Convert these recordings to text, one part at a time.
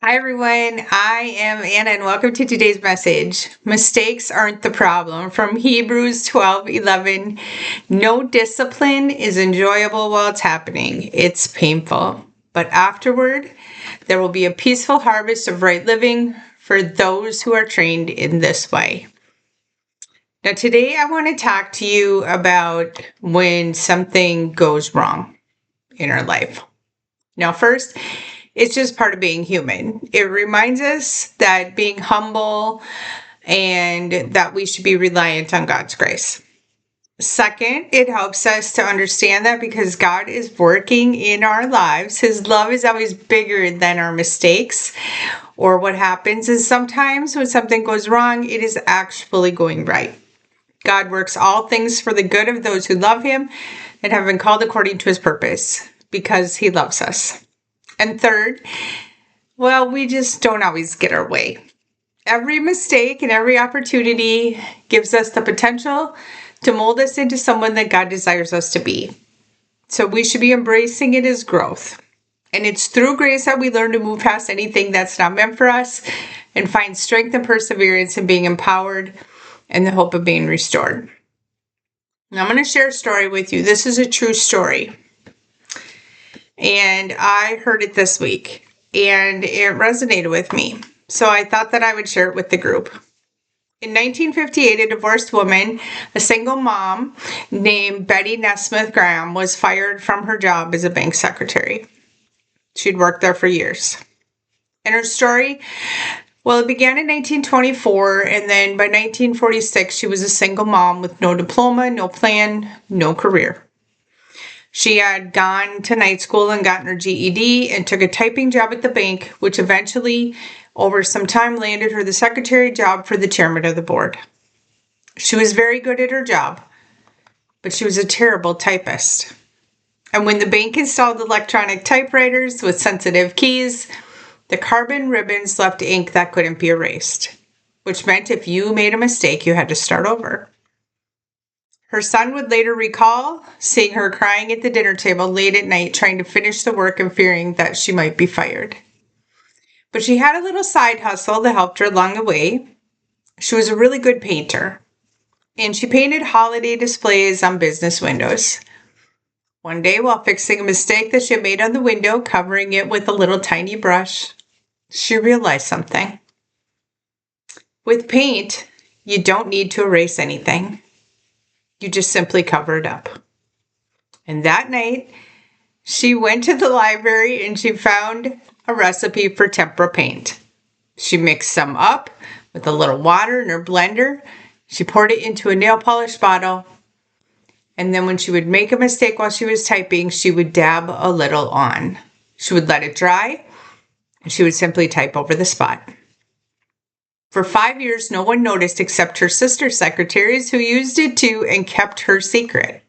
Hi, everyone. I am Anna, and welcome to today's message. Mistakes aren't the problem. From Hebrews 12:11. No discipline is enjoyable while it's happening, it's painful. But afterward, there will be a peaceful harvest of right living for those who are trained in this way. Now, today I want to talk to you about when something goes wrong in our life. Now, first, it's just part of being human. It reminds us that being humble and that we should be reliant on God's grace. Second, it helps us to understand that because God is working in our lives, His love is always bigger than our mistakes. Or what happens is sometimes when something goes wrong, it is actually going right. God works all things for the good of those who love Him and have been called according to His purpose because He loves us. And third, we just don't always get our way. Every mistake and every opportunity gives us the potential to mold us into someone that God desires us to be. So we should be embracing it as growth. And it's through grace that we learn to move past anything that's not meant for us and find strength and perseverance in being empowered and the hope of being restored. Now, I'm going to share a story with you. This is a true story. And I heard it this week, and it resonated with me. So I thought that I would share it with the group. In 1958, a divorced woman, a single mom named Betty Nesmith Graham, was fired from her job as a bank secretary. She'd worked there for years. And her story, it began in 1924, and then by 1946, she was a single mom with no diploma, no plan, no career. She had gone to night school and gotten her GED and took a typing job at the bank, which eventually, over some time, landed her the secretary job for the chairman of the board. She was very good at her job, but she was a terrible typist. And when the bank installed electronic typewriters with sensitive keys, the carbon ribbons left ink that couldn't be erased, which meant if you made a mistake, you had to start over. Her son would later recall seeing her crying at the dinner table late at night trying to finish the work and fearing that she might be fired. But she had a little side hustle that helped her along the way. She was a really good painter, and she painted holiday displays on business windows. One day, while fixing a mistake that she had made on the window, covering it with a little tiny brush, she realized something. With paint, you don't need to erase anything. You just simply cover it up. And that night, she went to the library and she found a recipe for tempera paint. She mixed some up with a little water in her blender. She poured it into a nail polish bottle. And then when she would make a mistake while she was typing, she would dab a little on. She would let it dry, and she would simply type over the spot. For 5 years, no one noticed except her sister secretaries who used it too and kept her secret.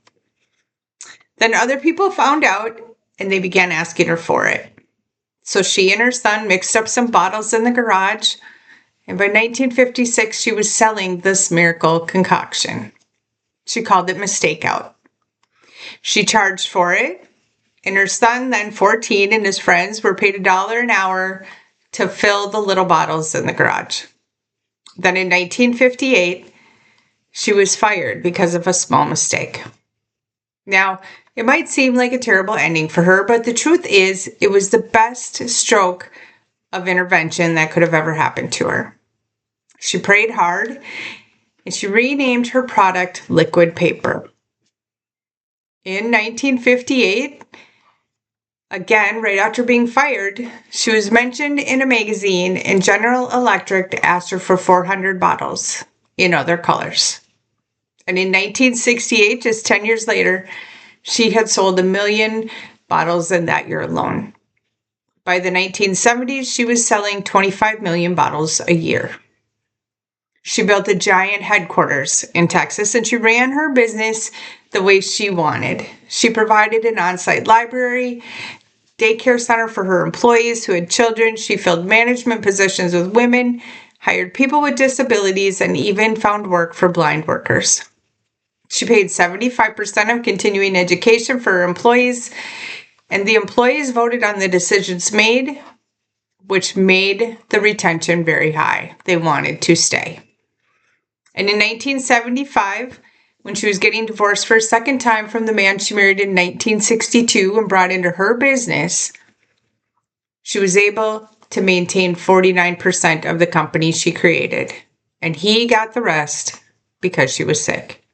Then other people found out and they began asking her for it. So she and her son mixed up some bottles in the garage, and by 1956, she was selling this miracle concoction. She called it Mistake Out. She charged for it, and her son, then 14, and his friends were paid $1 an hour to fill the little bottles in the garage. Then in 1958, she was fired because of a small mistake. Now, it might seem like a terrible ending for her, but the truth is it was the best stroke of intervention that could have ever happened to her. She prayed hard, and she renamed her product Liquid Paper. In 1958, again, right after being fired, she was mentioned in a magazine, and General Electric asked her for 400 bottles in other colors. And in 1968, just 10 years later, she had sold 1 million bottles in that year alone. By the 1970s, she was selling 25 million bottles a year. She built a giant headquarters in Texas, and she ran her business the way she wanted. She provided an on-site library, daycare center for her employees who had children. She filled management positions with women, hired people with disabilities, and even found work for blind workers. She paid 75% of continuing education for her employees, and the employees voted on the decisions made which made the retention very high. They wanted to stay. And in 1975, when she was getting divorced for a second time from the man she married in 1962 and brought into her business, she was able to maintain 49% of the company she created. And he got the rest because she was sick.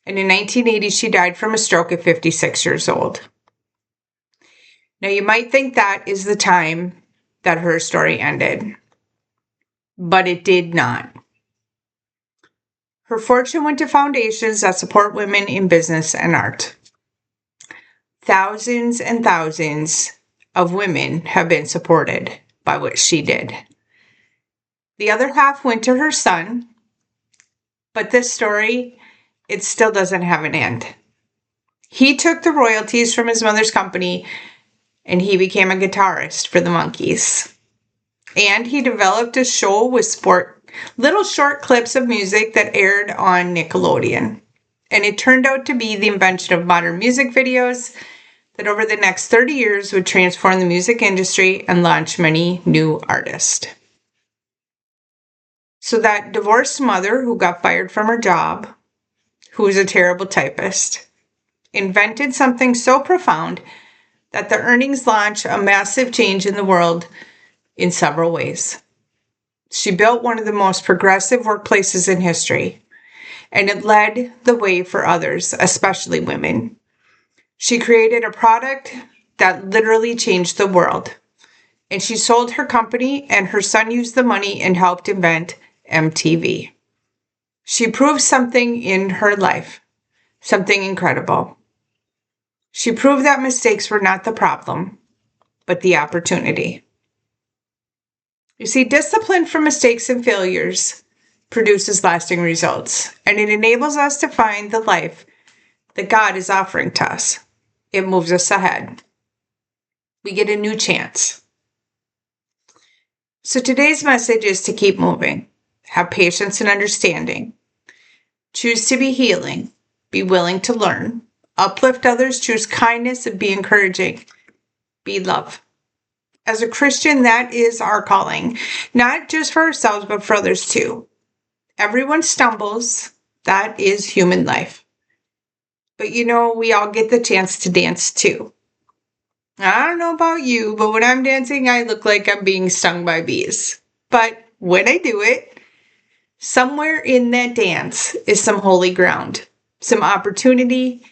And in 1980, she died from a stroke at 56 years old. Now, you might think that is the time that her story ended, but it did not. Her fortune went to foundations that support women in business and art. Thousands and thousands of women have been supported by what she did. The other half went to her son, but this story, it still doesn't have an end. He took the royalties from his mother's company and he became a guitarist for the Monkees. And he developed a show with little short clips of music that aired on Nickelodeon. And it turned out to be the invention of modern music videos that over the next 30 years would transform the music industry and launch many new artists. So that divorced mother who got fired from her job, who was a terrible typist, invented something so profound that the earnings launched a massive change in the world in several ways. She built one of the most progressive workplaces in history, and it led the way for others, especially women. She created a product that literally changed the world, and she sold her company, and her son used the money and helped invent MTV. She proved something in her life, something incredible. She proved that mistakes were not the problem, but the opportunity. You see, discipline from mistakes and failures produces lasting results, and it enables us to find the life that God is offering to us. It moves us ahead. We get a new chance. So today's message is to keep moving, have patience and understanding, choose to be healing, be willing to learn, uplift others, choose kindness, and be encouraging, be love. As a Christian, that is our calling, not just for ourselves, but for others too. Everyone stumbles. That is human life. But we all get the chance to dance too. I don't know about you, but when I'm dancing, I look like I'm being stung by bees. But when I do it, somewhere in that dance is some holy ground, some opportunity,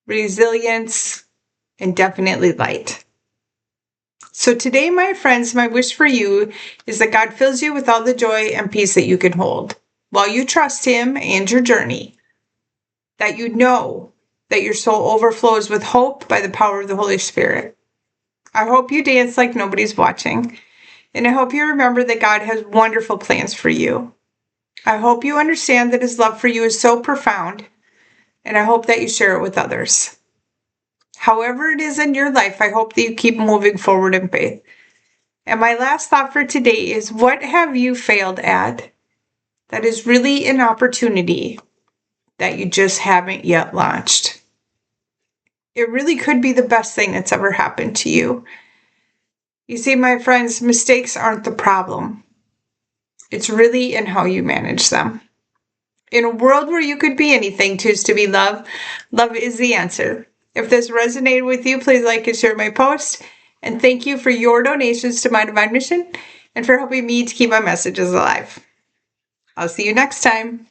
resilience, and definitely light. So today, my friends, my wish for you is that God fills you with all the joy and peace that you can hold while you trust Him and your journey, that you know that your soul overflows with hope by the power of the Holy Spirit. I hope you dance like nobody's watching, and I hope you remember that God has wonderful plans for you. I hope you understand that His love for you is so profound, and I hope that you share it with others. However it is in your life, I hope that you keep moving forward in faith. And my last thought for today is, what have you failed at that is really an opportunity that you just haven't yet launched? It really could be the best thing that's ever happened to you. You see, my friends, mistakes aren't the problem. It's really in how you manage them. In a world where you could be anything, choose to be love. Love is the answer. If this resonated with you, please like and share my post. And thank you for your donations to My Divine Mission and for helping me to keep my messages alive. I'll see you next time.